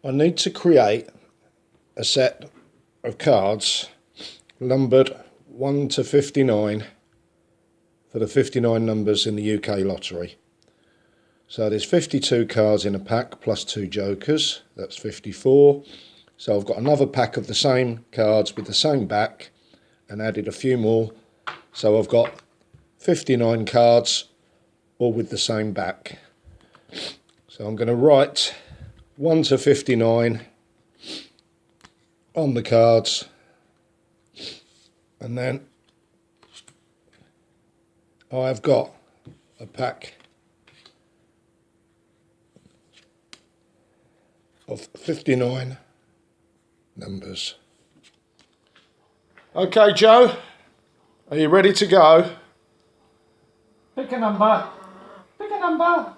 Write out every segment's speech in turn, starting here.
I need to create a set of cards numbered 1 to 59 for the 59 numbers in the UK lottery. So there's 52 cards in a pack plus 2 jokers, that's 54. So I've got another pack of the same cards with the same back and added a few more. So I've got 59 cards all with the same back. So I'm going to write 1 to 59 on the cards, and then I've got a pack of 59 numbers. Okay, Joe, are you ready to go? Pick a number. Pick a number.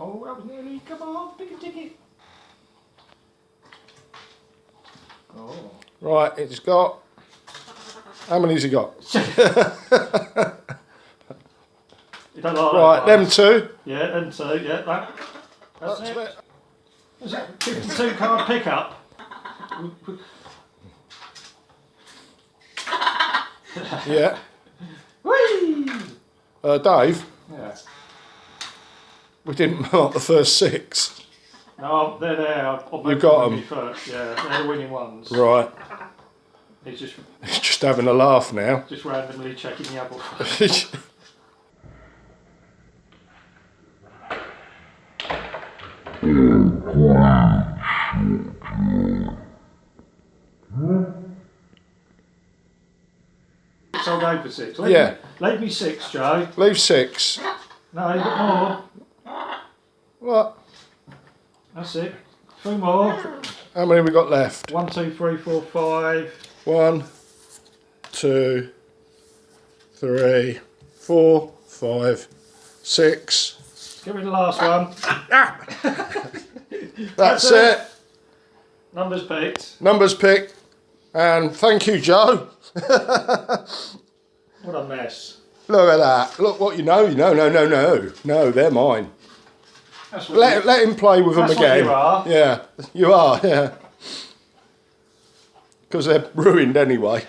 Oh, that was nearly. Come on, pick a ticket. Oh. Right, it's got. How many's he got? You don't like Right, that them two. Yeah, them two. Yeah, that's it. Was it 52 card pickup? Yeah. Whee! Dave, Yeah. we didn't mark the first 6. No, they're there. You got them first. Yeah, they're the winning ones. Right. He's He's just having a laugh now. just randomly checking the apple. I'll go for 6. Leave me 6, Joe. Leave 6. No, you've got more. What? That's it. 3 more. How many have we got left? 1, 2, 3, 4, 5. 1, 2, 3, 4, 5, 6. Give me the last one. That's it. Numbers picked. Numbers picked. And thank you, Joe. What a mess. Look at that. Look what you know. No, they're mine. That's what Let him play with them that's again. what you are. Yeah, you are, yeah. Because they're ruined anyway.